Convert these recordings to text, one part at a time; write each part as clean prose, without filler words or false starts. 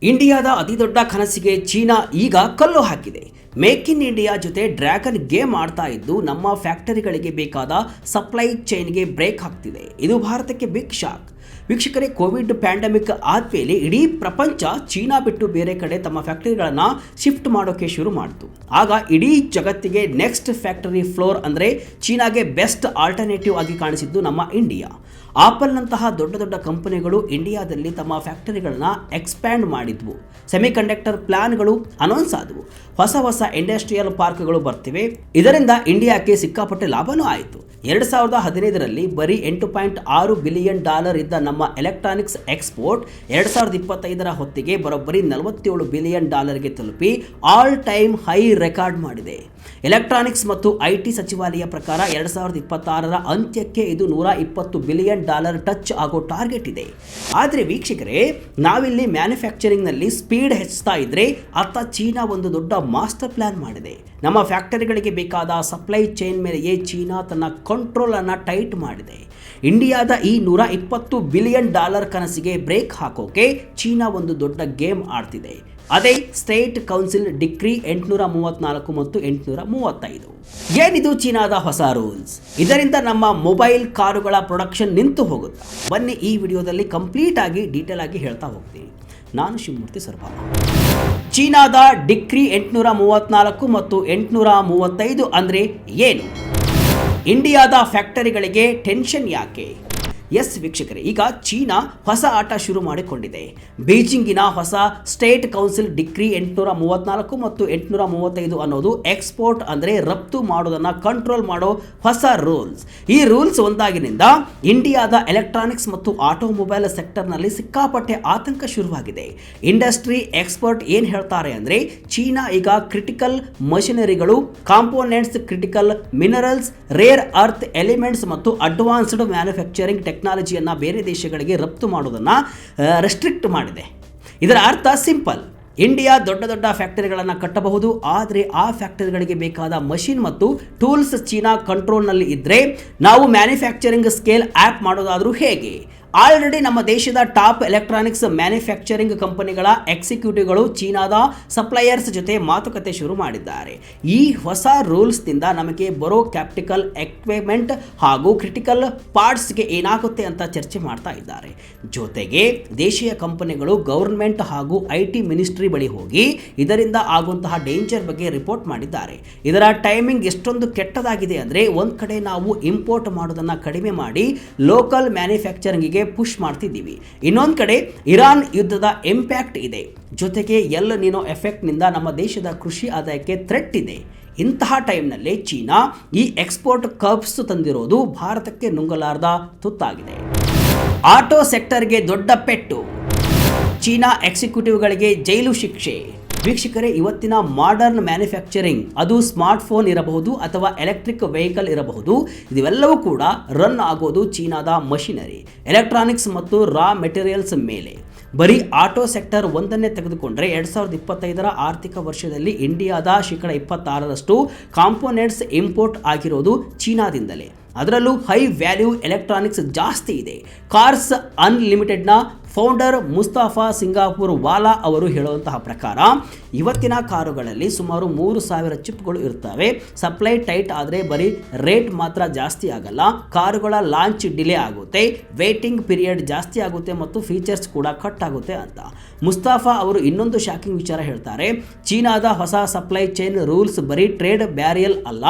ಇಂಡಿಯಾದ ಅತಿದೊಡ್ಡ ಕನಸಿಗೆ ಚೀನಾ ಈಗ ಕಲ್ಲು ಹಾಕಿದೆ. ಮೇಕ್ ಇನ್ ಇಂಡಿಯಾ ಜೊತೆ ಡ್ರ್ಯಾಗನ್ ಗೇಮ್ ಆಡ್ತಾ ಇದ್ದು ನಮ್ಮ ಫ್ಯಾಕ್ಟರಿಗಳಿಗೆ ಬೇಕಾದ ಸಪ್ಲೈ ಚೈನ್ಗೆ ಬ್ರೇಕ್ ಹಾಕ್ತಿದೆ. ಇದು ಭಾರತಕ್ಕೆ ಬಿಗ್ ಶಾಕ್. ವೀಕ್ಷಕರೇ, ಕೋವಿಡ್ ಪ್ಯಾಂಡಮಿಕ್ ಆದ್ಮೇಲೆ ಇಡೀ ಪ್ರಪಂಚ ಚೀನಾ ಬಿಟ್ಟು ಬೇರೆ ಕಡೆ ತಮ್ಮ ಫ್ಯಾಕ್ಟರಿಗಳನ್ನು ಶಿಫ್ಟ್ ಮಾಡೋಕೆ ಶುರು ಮಾಡಿತು. ಆಗ ಇಡೀ ಜಗತ್ತಿಗೆ ನೆಕ್ಸ್ಟ್ ಫ್ಯಾಕ್ಟರಿ ಫ್ಲೋರ್ ಅಂದರೆ ಚೀನಾಗೆ ಬೆಸ್ಟ್ ಆಲ್ಟರ್ನೇಟಿವ್ ಆಗಿ ಕಾಣಿಸಿದ್ದು ನಮ್ಮ ಇಂಡಿಯಾ. ಆಪಲ್ನಂತಹ ದೊಡ್ಡ ದೊಡ್ಡ ಕಂಪನಿಗಳು ಇಂಡಿಯಾದಲ್ಲಿ ತಮ್ಮ ಫ್ಯಾಕ್ಟರಿಗಳನ್ನು ಎಕ್ಸ್ಪ್ಯಾಂಡ್ ಮಾಡಿದ್ವು. ಸೆಮಿಕಂಡಕ್ಟರ್ ಪ್ಲಾನ್ಗಳು ಅನೌನ್ಸ್ ಆದವು. ಹೊಸ ಇಂಡಸ್ಟ್ರಿಯಲ್ ಪಾರ್ಕ್ಗಳು ಬರ್ತಿವೆ. ಇದರಿಂದ ಇಂಡಿಯಾಕ್ಕೆ ಸಿಕ್ಕಾಪಟ್ಟೆ ಲಾಭನೂ ಆಯಿತು. 2015ರಲ್ಲಿ ಬರೀ $8.6 ಬಿಲಿಯನ್ ಇದ್ದ ನಮ್ಮ ಎಲೆಕ್ಟ್ರಾನಿಕ್ಸ್ ಎಕ್ಸ್ಪೋರ್ಟ್ 2025ರ ಹೊತ್ತಿಗೆ ಬರೋಬ್ಬರಿ $47 ಬಿಲಿಯನ್ ಗೆ ತಲುಪಿ ಆಲ್ ಟೈಮ್ ಹೈ ರೆಕಾರ್ಡ್ ಮಾಡಿದೆ. ಎಲೆಕ್ಟ್ರಾನಿಕ್ಸ್ ಮತ್ತು ಐಟಿ ಸಚಿವಾಲಯ ಪ್ರಕಾರ 2026ರ ಅಂತ್ಯಕ್ಕೆ ಇದು $120 ಬಿಲಿಯನ್ ಟಚ್ ಆಗೋ ಟಾರ್ಗೆಟ್ ಇದೆ. ಆದರೆ ವೀಕ್ಷಕರೇ, ನಾವಿಲ್ಲಿ ಮ್ಯಾನುಫ್ಯಾಕ್ಚರಿಂಗ್ನಲ್ಲಿ ಸ್ಪೀಡ್ ಹೆಚ್ಚುತ್ತಾ ಇದ್ರೆ ಅತ್ತ ಚೀನಾ ಒಂದು ದೊಡ್ಡ ಮಾಸ್ಟರ್ ಪ್ಲಾನ್ ಮಾಡಿದೆ. ನಮ್ಮ ಫ್ಯಾಕ್ಟರಿಗಳಿಗೆ ಬೇಕಾದ ಸಪ್ಲೈ ಚೈನ್ ಮೇಲೆಯೇ ಚೀನಾ ತನ್ನ ಕಂಟ್ರೋಲ್ ಅನ್ನು ಟೈಟ್ ಮಾಡಿದೆ. ಇಂಡಿಯಾದ ಈ $120 ಬಿಲಿಯನ್ ಕನಸಿಗೆ ಬ್ರೇಕ್ ಹಾಕೋಕೆ ಚೀನಾ ಒಂದು ದೊಡ್ಡ ಗೇಮ್ ಆಡ್ತಿದೆ. ಅದೇ ಸ್ಟೇಟ್ ಕೌನ್ಸಿಲ್ ಡಿಕ್ರಿ 834 ಮತ್ತು 835. ಏನಿದು ಚೀನಾದ ಹೊಸ ರೂಲ್ಸ್? ಇದರಿಂದ ನಮ್ಮ ಮೊಬೈಲ್ ಕಾರುಗಳ ಪ್ರೊಡಕ್ಷನ್ ನಿಂತು ಹೋಗುತ್ತಾ? ಬನ್ನಿ ಈ ವಿಡಿಯೋದಲ್ಲಿ ಕಂಪ್ಲೀಟ್ ಆಗಿ ಡೀಟೇಲ್ ಆಗಿ ಹೇಳ್ತಾ ಹೋಗ್ತೀನಿ. ನಾನು ಶಿವಮೂರ್ತಿ ಸರ್ಬಾಲ. ಚೀನಾದ ಡಿಕ್ರಿ 834 ಮತ್ತು 835 ಅಂದರೆ ಏನು? ಇಂಡಿಯಾದ ಫ್ಯಾಕ್ಟರಿಗಳಿಗೆ ಟೆನ್ಷನ್ ಯಾಕೆ? ಎಸ್ ವೀಕ್ಷಕರೇ, ಈಗ ಚೀನಾ ಹೊಸ ಆಟ ಶುರು ಮಾಡಿಕೊಂಡಿದೆ. ಬೀಜಿಂಗಿನ ಹೊಸ ಸ್ಟೇಟ್ ಕೌನ್ಸಿಲ್ ಡಿಕ್ರಿ 834 ಮತ್ತು 835 ಅನ್ನೋದು ಎಕ್ಸ್ಪೋರ್ಟ್ ಅಂದರೆ ರಫ್ತು ಮಾಡೋದನ್ನು ಕಂಟ್ರೋಲ್ ಮಾಡೋ ಹೊಸ ರೂಲ್ಸ್. ಈ ರೂಲ್ಸ್ ಒಂದಾಗಿನಿಂದ ಇಂಡಿಯಾದ ಎಲೆಕ್ಟ್ರಾನಿಕ್ಸ್ ಮತ್ತು ಆಟೋಮೊಬೈಲ್ ಸೆಕ್ಟರ್ನಲ್ಲಿ ಸಿಕ್ಕಾಪಟ್ಟೆ ಆತಂಕ ಶುರುವಾಗಿದೆ. ಇಂಡಸ್ಟ್ರಿ ಎಕ್ಸ್ಪರ್ಟ್ ಏನು ಹೇಳ್ತಾರೆ ಅಂದರೆ, ಚೀನಾ ಈಗ ಕ್ರಿಟಿಕಲ್ ಮಷಿನರಿಗಳು, components, critical minerals, rare earth elements ಮತ್ತು ಅಡ್ವಾನ್ಸ್ಡ್ ಮ್ಯಾನುಫ್ಯಾಕ್ಚರಿಂಗ್ ಟೆಕ್ನಾಲಜಿಯನ್ನು ಬೇರೆ ದೇಶಗಳಿಗೆ ರಫ್ತು ಮಾಡೋದನ್ನು ರೆಸ್ಟ್ರಿಕ್ಟ್ ಮಾಡಿದೆ. ಇದರ ಅರ್ಥ ಸಿಂಪಲ್: ಇಂಡಿಯಾ ದೊಡ್ಡ ದೊಡ್ಡ ಫ್ಯಾಕ್ಟರಿಗಳನ್ನು ಕಟ್ಟಬಹುದು, ಆದರೆ ಆ ಫ್ಯಾಕ್ಟರಿಗಳಿಗೆ ಬೇಕಾದ ಮಷಿನ್ ಮತ್ತು ಟೂಲ್ಸ್ ಚೀನಾ ಕಂಟ್ರೋಲ್ನಲ್ಲಿ ಇದ್ದರೆ ನಾವು ಮ್ಯಾನುಫ್ಯಾಕ್ಚರಿಂಗ್ ಸ್ಕೇಲ್ ಆ್ಯಪ್ ಮಾಡೋದಾದರೂ ಹೇಗೆ? ಆಲ್ರೆಡಿ ನಮ್ಮ ದೇಶದ ಟಾಪ್ ಎಲೆಕ್ಟ್ರಾನಿಕ್ಸ್ ಮ್ಯಾನುಫ್ಯಾಕ್ಚರಿಂಗ್ ಕಂಪನಿಗಳ ಎಕ್ಸಿಕ್ಯೂಟಿವ್ಗಳು ಚೀನಾದ ಸಪ್ಲೈಯರ್ಸ್ ಜೊತೆ ಮಾತುಕತೆ ಶುರು ಮಾಡಿದ್ದಾರೆ. ಈ ಹೊಸ ರೂಲ್ಸ್ನಿಂದ ನಮಗೆ ಬರೋ ಕ್ಯಾಪಿಟಲ್ ಎಕ್ವಿಪ್ಮೆಂಟ್ ಹಾಗೂ ಕ್ರಿಟಿಕಲ್ ಪಾರ್ಟ್ಸ್ಗೆ ಏನಾಗುತ್ತೆ ಅಂತ ಚರ್ಚೆ ಮಾಡ್ತಾ ಇದ್ದಾರೆ. ಜೊತೆಗೆ ದೇಶೀಯ ಕಂಪನಿಗಳು ಗವರ್ಮೆಂಟ್ ಹಾಗೂ ಐಟಿ ಮಿನಿಸ್ಟ್ರಿ ಬಳಿ ಹೋಗಿ ಇದರಿಂದ ಆಗುವಂತಹ ಡೇಂಜರ್ ಬಗ್ಗೆ ರಿಪೋರ್ಟ್ ಮಾಡಿದ್ದಾರೆ. ಇದರ ಟೈಮಿಂಗ್ ಎಷ್ಟೊಂದು ಕೆಟ್ಟದಾಗಿದೆ ಅಂದರೆ, ಒಂದು ಕಡೆ ನಾವು ಇಂಪೋರ್ಟ್ ಮಾಡೋದನ್ನು ಕಡಿಮೆ ಮಾಡಿ ಲೋಕಲ್ ಮ್ಯಾನುಫ್ಯಾಕ್ಚರಿಂಗಿಗೆ ಪುಷ್ ಮಾಡ್ತಿದ್ದೀವಿ, ಇನ್ನೊಂದು ಕಡೆ ಇರಾನ್ ಯುದ್ಧದ ಇಂಪ್ಯಾಕ್ಟ್ ಇದೆ, ಜೊತೆಗೆ ಎಲ್ ನಿನೋ ಎಫೆಕ್ಟ್ನಿಂದ ನಮ್ಮ ದೇಶದ ಕೃಷಿ ಆದಾಯಕ್ಕೆ ಥ್ರೆಟ್ ಇದೆ. ಇಂತಹ ಟೈಮ್ನಲ್ಲಿ ಚೀನಾ ಈ ಎಕ್ಸ್ಪೋರ್ಟ್ ಕರ್ಬ್ಸ್ ತಂದಿರೋದು ಭಾರತಕ್ಕೆ ನುಂಗಲಾರದ ತುತ್ತಾಗಿದೆ. ಆಟೋ ಸೆಕ್ಟರ್ಗೆ ದೊಡ್ಡ ಪೆಟ್ಟು, ಚೀನಾ ಎಕ್ಸಿಕ್ಯೂಟಿವ್ಗಳಿಗೆ ಜೈಲು ಶಿಕ್ಷೆ. ವೀಕ್ಷಕರೇ, ಇವತ್ತಿನ ಮಾಡರ್ನ್ ಮ್ಯಾನುಫ್ಯಾಕ್ಚರಿಂಗ್, ಅದು ಸ್ಮಾರ್ಟ್ಫೋನ್ ಇರಬಹುದು ಅಥವಾ ಎಲೆಕ್ಟ್ರಿಕ್ ವೆಹಿಕಲ್ ಇರಬಹುದು, ಇವೆಲ್ಲವೂ ಕೂಡ ರನ್ ಆಗೋದು ಚೀನಾದ ಮಷಿನರಿ, ಎಲೆಕ್ಟ್ರಾನಿಕ್ಸ್ ಮತ್ತು ರಾ ಮೆಟೀರಿಯಲ್ಸ್ ಮೇಲೆ. ಬರೀ ಆಟೋ ಸೆಕ್ಟರ್ ಒಂದನ್ನೇ ತೆಗೆದುಕೊಂಡ್ರೆ 2025ರ ಆರ್ಥಿಕ ವರ್ಷದಲ್ಲಿ ಇಂಡಿಯಾದ 26% ಕಾಂಪೋನೆಂಟ್ಸ್ ಇಂಪೋರ್ಟ್ ಆಗಿರೋದು ಚೀನಾದಿಂದಲೇ. ಅದರಲ್ಲೂ ಹೈ ವ್ಯಾಲ್ಯೂ ಎಲೆಕ್ಟ್ರಾನಿಕ್ಸ್ ಜಾಸ್ತಿ ಇದೆ. ಕಾರ್ಸ್ ಅನ್ಲಿಮಿಟೆಡ್ನ ಫೌಂಡರ್ ಮುಸ್ತಫಾ ಸಿಂಗಾಪುರ್ ವಾಲಾ ಅವರು ಹೇಳುವಂತಹ ಪ್ರಕಾರ ಇವತ್ತಿನ ಕಾರುಗಳಲ್ಲಿ ಸುಮಾರು 3000 ಚಿಪ್ಗಳು ಇರ್ತವೆ. ಸಪ್ಲೈ ಟೈಟ್ ಆದರೆ ಬರೀ ರೇಟ್ ಮಾತ್ರ ಜಾಸ್ತಿ ಆಗಲ್ಲ, ಕಾರುಗಳ ಲಾಂಚ್ ಡಿಲೇ ಆಗುತ್ತೆ, ವೇಟಿಂಗ್ ಪೀರಿಯಡ್ ಜಾಸ್ತಿ ಆಗುತ್ತೆ ಮತ್ತು ಫೀಚರ್ಸ್ ಕೂಡ ಕಟ್ ಆಗುತ್ತೆ ಅಂತ. ಮುಸ್ತಫಾ ಅವರು ಇನ್ನೊಂದು ಶಾಕಿಂಗ್ ವಿಚಾರ ಹೇಳ್ತಾರೆ. ಚೀನಾದ ಹೊಸ ಸಪ್ಲೈ ಚೈನ್ ರೂಲ್ಸ್ ಬರೀ ಟ್ರೇಡ್ ಬ್ಯಾರಿಯಲ್ ಅಲ್ಲ,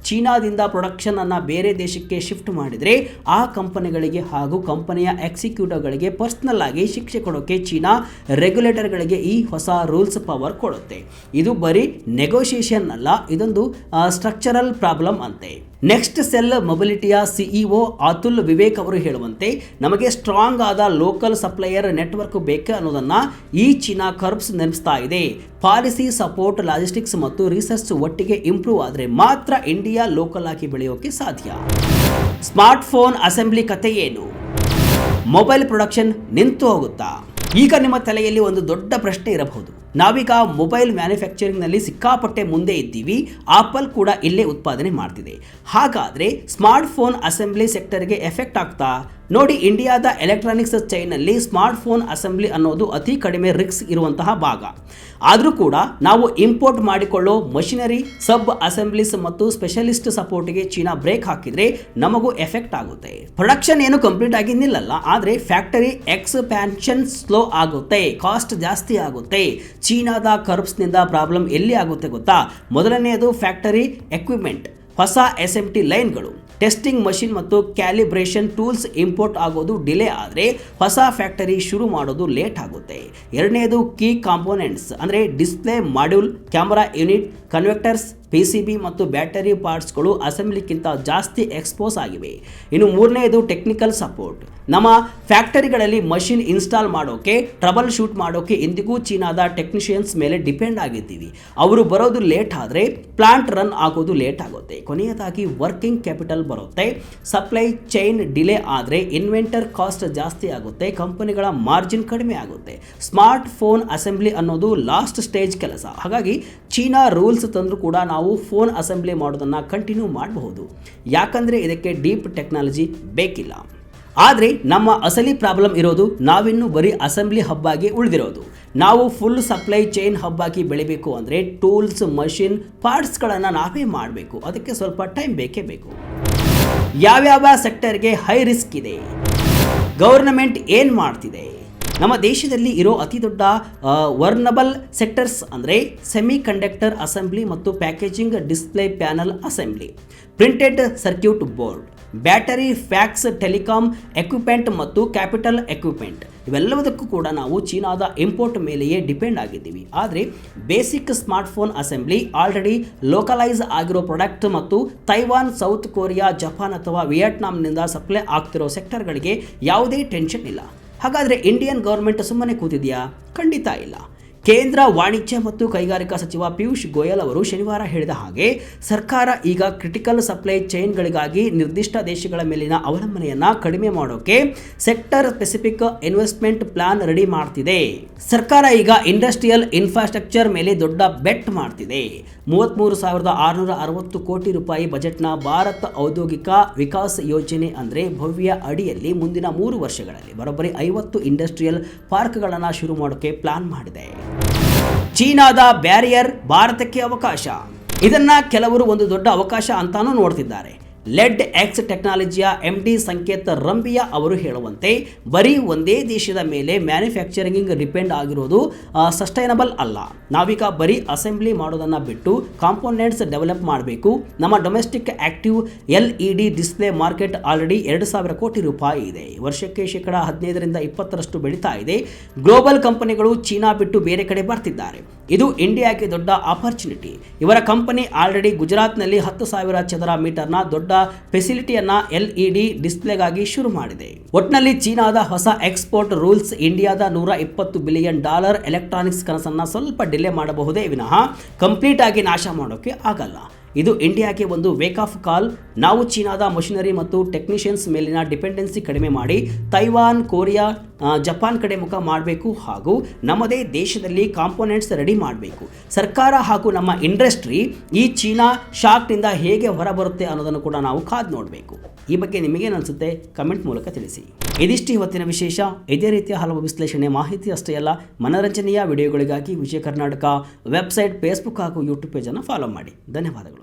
ಚೀನಾದಿಂದ ಪ್ರೊಡಕ್ಷನ್ ಅನ್ನು ಬೇರೆ ದೇಶಕ್ಕೆ ಶಿಫ್ಟ್ ಮಾಡಿದರೆ ಆ ಕಂಪನಿಗಳಿಗೆ ಹಾಗೂ ಕಂಪನಿಯ ಎಕ್ಸಿಕ್ಯೂಟಿವ್ಗಳಿಗೆ ಪರ್ಸನಲ್ ಆಗಿ ಶಿಕ್ಷೆ ಕೊಡೋಕೆ ಚೀನಾ ರೆಗ್ಯುಲೇಟರ್ಗಳಿಗೆ ಈ ಹೊಸ ರೂಲ್ಸ್ ಪವರ್ ಕೊಡುತ್ತೆ. ಇದು ಬರೀ ನೆಗೋಷಿಯೇಷನ್ ಅಲ್ಲ, ಇದೊಂದು ಸ್ಟ್ರಕ್ಚರಲ್ ಪ್ರಾಬ್ಲಮ್ ಅಂತೆ. ನೆಕ್ಸ್ಟ್ ಸೆಲ್ ಮೊಬಿಲಿಟಿಯ ಸಿಇಒ ಅತುಲ್ ವಿವೇಕ್ ಅವರು ಹೇಳುವಂತೆ, ನಮಗೆ ಸ್ಟ್ರಾಂಗ್ ಆದ ಲೋಕಲ್ ಸಪ್ಲೈಯರ್ ನೆಟ್ವರ್ಕ್ ಬೇಕು ಅನ್ನೋದನ್ನು ಈ ಚೀನಾ ಕರ್ಬ್ಸ್ ನೆನಪಿಸ್ತಾ ಇದೆ. ಪಾಲಿಸಿ, ಸಪೋರ್ಟ್, ಲಾಜಿಸ್ಟಿಕ್ಸ್ ಮತ್ತು ರಿಸರ್ಚ್ ಒಟ್ಟಿಗೆ ಇಂಪ್ರೂವ್ ಆದರೆ ಮಾತ್ರ ಇಂಡಿಯಾ ಲೋಕಲ್ ಆಗಿ ಬೆಳೆಯೋಕೆ ಸಾಧ್ಯ. ಸ್ಮಾರ್ಟ್ಫೋನ್ ಅಸೆಂಬ್ಲಿ ಕತೆ ಏನು? ಮೊಬೈಲ್ ಪ್ರೊಡಕ್ಷನ್ ನಿಂತು ಹೋಗುತ್ತಾ? ಈಗ ನಿಮ್ಮ ತಲೆಯಲ್ಲಿ ಒಂದು ದೊಡ್ಡ ಪ್ರಶ್ನೆ ಇರಬಹುದು. ನಾವೀಗ ಮೊಬೈಲ್ ಮ್ಯಾನುಫ್ಯಾಕ್ಚರಿಂಗ್ನಲ್ಲಿ ಸಿಕ್ಕಾಪಟ್ಟೆ ಮುಂದೆ ಇದ್ದೀವಿ. ಆಪಲ್ ಕೂಡ ಇಲ್ಲೇ ಉತ್ಪಾದನೆ ಮಾಡ್ತಿದೆ. ಹಾಗಾದರೆ ಸ್ಮಾರ್ಟ್ಫೋನ್ ಅಸೆಂಬ್ಲಿ ಸೆಕ್ಟರ್ಗೆ ಎಫೆಕ್ಟ್ ಆಗ್ತಾ? ನೋಡಿ, ಇಂಡಿಯಾದ ಎಲೆಕ್ಟ್ರಾನಿಕ್ಸ್ ಚೈನಲ್ಲಿ ಸ್ಮಾರ್ಟ್ಫೋನ್ ಅಸೆಂಬ್ಲಿ ಅನ್ನೋದು ಅತಿ ಕಡಿಮೆ ರಿಸ್ಕ್ ಇರುವಂತಹ ಭಾಗ. ಆದರೂ ಕೂಡ ನಾವು ಇಂಪೋರ್ಟ್ ಮಾಡಿಕೊಳ್ಳೋ ಮಷಿನರಿ, ಸಬ್ ಅಸೆಂಬ್ಲೀಸ್ ಮತ್ತು ಸ್ಪೆಷಲಿಸ್ಟ್ ಸಪೋರ್ಟ್ಗೆ ಚೀನಾ ಬ್ರೇಕ್ ಹಾಕಿದರೆ ನಮಗೂ ಎಫೆಕ್ಟ್ ಆಗುತ್ತೆ. ಪ್ರೊಡಕ್ಷನ್ ಏನು ಕಂಪ್ಲೀಟ್ ಆಗಿ ನಿಲ್ಲಲ್ಲ, ಆದರೆ ಫ್ಯಾಕ್ಟರಿ ಎಕ್ಸ್ಪ್ಯಾನ್ಷನ್ ಸ್ಲೋ ಆಗುತ್ತೆ, ಕಾಸ್ಟ್ ಜಾಸ್ತಿ ಆಗುತ್ತೆ. ಚೀನಾದ ಕರ್ಬ್ಸ್ನಿಂದ ಪ್ರಾಬ್ಲಮ್ ಎಲ್ಲಿ ಆಗುತ್ತೆ ಗೊತ್ತಾ? ಮೊದಲನೆಯದು ಫ್ಯಾಕ್ಟರಿ ಎಕ್ವಿಪ್ಮೆಂಟ್, ಹೊಸ SMT ಲೈನ್ಗಳು, ಟೆಸ್ಟಿಂಗ್ ಮಷಿನ್ ಮತ್ತು ಕ್ಯಾಲಿಬ್ರೇಷನ್ ಟೂಲ್ಸ್ ಇಂಪೋರ್ಟ್ ಆಗೋದು ಡಿಲೇ ಆದರೆ ಹೊಸ ಫ್ಯಾಕ್ಟರಿ ಶುರು ಮಾಡೋದು ಲೇಟ್ ಆಗುತ್ತೆ. ಎರಡನೇದು ಕೀ ಕಾಂಪೋನೆಂಟ್ಸ್ ಅಂದರೆ display module, camera unit, connectors, PCB ಮತ್ತು ಬ್ಯಾಟರಿ ಪಾರ್ಟ್ಸ್ಗಳು ಅಸೆಂಬ್ಲಿಗಿಂತ ಜಾಸ್ತಿ ಎಕ್ಸ್ಪೋಸ್ ಆಗಿವೆ. ಇನ್ನು ಮೂರನೇದು ಟೆಕ್ನಿಕಲ್ ಸಪೋರ್ಟ್. ನಮ್ಮ ಫ್ಯಾಕ್ಟರಿಗಳಲ್ಲಿ ಮಷಿನ್ ಇನ್ಸ್ಟಾಲ್ ಮಾಡೋಕೆ, ಟ್ರಬಲ್ ಶೂಟ್ ಮಾಡೋಕೆ ಇಂದಿಗೂ ಚೀನಾದ ಟೆಕ್ನಿಷಿಯನ್ಸ್ ಮೇಲೆ ಡಿಪೆಂಡ್ ಆಗಿರ್ತೀವಿ. ಅವರು ಬರೋದು ಲೇಟ್ ಆದರೆ ಪ್ಲಾಂಟ್ ರನ್ ಆಗೋದು ಲೇಟ್ ಆಗುತ್ತೆ. ಕೊನೆಯದಾಗಿ ವರ್ಕಿಂಗ್ ಕ್ಯಾಪಿಟಲ್ ಬರುತ್ತೆ. ಸಪ್ಲೈ ಚೈನ್ ಡಿಲೇ ಆದರೆ ಇನ್ವೆಂಟರ್ ಕಾಸ್ಟ್ ಜಾಸ್ತಿ ಆಗುತ್ತೆ, ಕಂಪನಿಗಳ ಮಾರ್ಜಿನ್ ಕಡಿಮೆ ಆಗುತ್ತೆ. ಸ್ಮಾರ್ಟ್ ಫೋನ್ ಅಸೆಂಬ್ಲಿ ಅನ್ನೋದು ಲಾಸ್ಟ್ ಸ್ಟೇಜ್ ಕೆಲಸ. ಹಾಗಾಗಿ ಚೀನಾ ರೂಲ್ಸ್ ತಂದರೂ ಕೂಡ ನಾವು ಫೋನ್ ಅಸೆಂಬ್ಲಿ ಮಾಡೋದನ್ನು ಕಂಟಿನ್ಯೂ ಮಾಡಬಹುದು, ಯಾಕಂದರೆ ಇದಕ್ಕೆ ಡೀಪ್ ಟೆಕ್ನಾಲಜಿ ಬೇಕಿಲ್ಲ. ಆದರೆ ನಮ್ಮ ಅಸಲಿ ಪ್ರಾಬ್ಲಮ್ ಇರೋದು ನಾವಿನ್ನೂ ಬರೀ ಅಸೆಂಬ್ಲಿ ಹಬ್ಬಾಗಿ ಉಳಿದಿರೋದು. ನಾವು ಫುಲ್ ಸಪ್ಲೈ ಚೈನ್ ಹಬ್ಬಾಗಿ ಬೆಳಿಬೇಕು ಅಂದರೆ ಟೂಲ್ಸ್, ಮಷಿನ್, ಪಾರ್ಟ್ಸ್ಗಳನ್ನು ನಾವೇ ಮಾಡಬೇಕು. ಅದಕ್ಕೆ ಸ್ವಲ್ಪ ಟೈಮ್ ಬೇಕೇ ಬೇಕು. ಯಾವ್ಯಾವ ಸೆಕ್ಟರ್ಗೆ ಹೈ ರಿಸ್ಕ್ ಇದೆ? ಗವರ್ನಮೆಂಟ್ ಏನು ಮಾಡ್ತಿದೆ? ನಮ್ಮ ದೇಶದಲ್ಲಿ ಇರೋ ಅತಿ ದೊಡ್ಡ ವರ್ನಬಲ್ ಸೆಕ್ಟರ್ಸ್ ಅಂದರೆ ಸೆಮಿ ಕಂಡಕ್ಟರ್ ಅಸೆಂಬ್ಲಿ ಮತ್ತು packaging, display panel assembly, printed circuit board, battery, fax, telecom equipment ಮತ್ತು ಕ್ಯಾಪಿಟಲ್ ಎಕ್ವಿಪ್ಮೆಂಟ್. ಇವೆಲ್ಲದಕ್ಕೂ ಕೂಡ ನಾವು ಚೀನಾದ ಇಂಪೋರ್ಟ್ ಮೇಲೆಯೇ ಡಿಪೆಂಡ್ ಆಗಿದ್ದೀವಿ. ಆದರೆ basic smartphone assembly already localise ಆಗಿರೋ ಪ್ರಾಡಕ್ಟ್ ಮತ್ತು ತೈವಾನ್, ಸೌತ್ ಕೊರಿಯಾ, ಜಪಾನ್ ಅಥವಾ ವಿಯೆಟ್ನಾಂನಿಂದ ಸಪ್ಲೈ ಆಗ್ತಿರೋ ಸೆಕ್ಟರ್ಗಳಿಗೆ ಯಾವುದೇ ಟೆನ್ಷನ್ ಇಲ್ಲ. ಹಾಗಾದರೆ ಇಂಡಿಯನ್ ಗೌರ್ಮೆಂಟ್ ಸುಮ್ಮನೆ ಕೂತಿದೆಯಾ? ಖಂಡಿತ ಇಲ್ಲ. ಕೇಂದ್ರ ವಾಣಿಜ್ಯ ಮತ್ತು ಕೈಗಾರಿಕಾ ಸಚಿವ ಪಿಯೂಷ್ ಗೋಯಲ್ ಅವರು ಶನಿವಾರ ಹೇಳಿದ ಹಾಗೆ ಸರ್ಕಾರ ಈಗ ಕ್ರಿಟಿಕಲ್ ಸಪ್ಲೈ ಚೈನ್ಗಳಿಗಾಗಿ ನಿರ್ದಿಷ್ಟ ದೇಶಗಳ ಮೇಲಿನ ಅವಲಂಬನೆಯನ್ನು ಕಡಿಮೆ ಮಾಡೋಕೆ sector specific investment plan ready ಮಾಡ್ತಿದೆ. ಸರ್ಕಾರ ಈಗ ಇಂಡಸ್ಟ್ರಿಯಲ್ ಇನ್ಫ್ರಾಸ್ಟ್ರಕ್ಚರ್ ಮೇಲೆ ದೊಡ್ಡ ಬೆಟ್ ಮಾಡ್ತಿದೆ. 33,660 ಕೋಟಿ ರೂಪಾಯಿ ಬಜೆಟ್ನ ಭಾರತ್ ಔದ್ಯೋಗಿಕ ವಿಕಾಸ್ ಯೋಜನೆ ಅಂದರೆ ಭವ್ಯ ಅಡಿಯಲ್ಲಿ ಮುಂದಿನ 3 ವರ್ಷಗಳಲ್ಲಿ ಬರೋಬ್ಬರಿ 50 ಇಂಡಸ್ಟ್ರಿಯಲ್ ಪಾರ್ಕ್ಗಳನ್ನು ಶುರು ಮಾಡೋಕೆ ಪ್ಲಾನ್ ಮಾಡಿದೆ. ಚೀನಾದ ಬ್ಯಾರಿಯರ್ ಭಾರತಕ್ಕೆ ಅವಕಾಶ. ಇದನ್ನ ಕೆಲವರು ಒಂದು ದೊಡ್ಡ ಅವಕಾಶ ಅಂತಾನೂ ನೋಡ್ತಿದ್ದಾರೆ. ಲೆಡ್ ಎಕ್ಸ್ ಟೆಕ್ನಾಲಜಿಯ MD ಸಂಕೇತ್ ರಂಬಿಯಾ ಅವರು ಹೇಳುವಂತೆ ಬರೀ ಒಂದೇ ದೇಶದ ಮೇಲೆ ಮ್ಯಾನುಫ್ಯಾಕ್ಚರಿಂಗ್ ಡಿಪೆಂಡ್ ಆಗಿರೋದು ಸಸ್ಟೈನಬಲ್ ಅಲ್ಲ. ನಾವೀಗ ಬರೀ ಅಸೆಂಬ್ಲಿ ಮಾಡೋದನ್ನು ಬಿಟ್ಟು ಕಾಂಪೋನೆಂಟ್ಸ್ ಡೆವಲಪ್ ಮಾಡಬೇಕು. ನಮ್ಮ domestic active LED display market already 2,000 ಕೋಟಿ ರೂಪಾಯಿ ಇದೆ. ವರ್ಷಕ್ಕೆ 15% ಬೆಳೀತಾ ಇದೆ. ಗ್ಲೋಬಲ್ ಕಂಪನಿಗಳು ಚೀನಾ ಬಿಟ್ಟು ಬೇರೆ ಕಡೆ ಬರ್ತಿದ್ದಾರೆ. ಇದು ಇಂಡಿಯಾಗೆ ದೊಡ್ಡ ಆಪರ್ಚುನಿಟಿ. ಇವರ ಕಂಪನಿ ಆಲ್ರೆಡಿ ಗುಜರಾತ್ನಲ್ಲಿ 10,000 ಚದರ ಮೀಟರ್ನ ದೊಡ್ಡ ಫೆಸಿಲಿಟಿಯನ್ನ LED ಡಿಸ್ಪ್ಲೇಗಾಗಿ ಶುರು ಮಾಡಿದೆ. ಒಟ್ನಲ್ಲಿ ಚೀನಾದ ಹೊಸ ಎಕ್ಸ್ಪೋರ್ಟ್ ರೂಲ್ಸ್ ಇಂಡಿಯಾದ $120 ಬಿಲಿಯನ್ ಎಲೆಕ್ಟ್ರಾನಿಕ್ಸ್ ಕನಸನ್ನ ಸ್ವಲ್ಪ ಡಿಲೇ ಮಾಡಬಹುದೇ ವಿನಃ ಕಂಪ್ಲೀಟ್ ಆಗಿ ನಾಶ ಮಾಡೋಕೆ ಆಗಲ್ಲ. ಇದು ಇಂಡಿಯಾಗೆ ಒಂದು ವೇಕ್ ಆಫ್ ಕಾಲ್. ನಾವು ಚೀನಾದ ಮಷಿನರಿ ಮತ್ತು ಟೆಕ್ನಿಷಿಯನ್ಸ್ ಮೇಲಿನ ಡಿಪೆಂಡೆನ್ಸಿ ಕಡಿಮೆ ಮಾಡಿ ತೈವಾನ್, ಕೊರಿಯಾ, ಜಪಾನ್ ಕಡೆ ಮುಖ ಮಾಡಬೇಕು ಹಾಗೂ ನಮ್ಮದೇ ದೇಶದಲ್ಲಿ ಕಾಂಪೋನೆಂಟ್ಸ್ ರೆಡಿ ಮಾಡಬೇಕು. ಸರ್ಕಾರ ಹಾಗೂ ನಮ್ಮ ಇಂಡಸ್ಟ್ರಿ ಈ ಚೀನಾ ಶಾಕ್ನಿಂದ ಹೇಗೆ ಹೊರಬರುತ್ತೆ ಅನ್ನೋದನ್ನು ಕೂಡ ನಾವು ಕಾದು ನೋಡಬೇಕು. ಈ ಬಗ್ಗೆ ನಿಮಗೇನು ಅನಿಸುತ್ತೆ? ಕಮೆಂಟ್ ಮೂಲಕ ತಿಳಿಸಿ. ಇದಿಷ್ಟು ಇವತ್ತಿನ ವಿಶೇಷ. ಇದೇ ರೀತಿಯ ಹಲವು ವಿಶ್ಲೇಷಣೆ, ಮಾಹಿತಿ ಅಷ್ಟೇ ಅಲ್ಲ, ಮನರಂಜನೆಯ ವಿಡಿಯೋಗಳಿಗಾಗಿ ವಿಜಯ ಕರ್ನಾಟಕ ವೆಬ್ಸೈಟ್, ಫೇಸ್ಬುಕ್ ಹಾಗೂ ಯೂಟ್ಯೂಬ್ ಪೇಜನ್ನು ಫಾಲೋ ಮಾಡಿ. ಧನ್ಯವಾದಗಳು.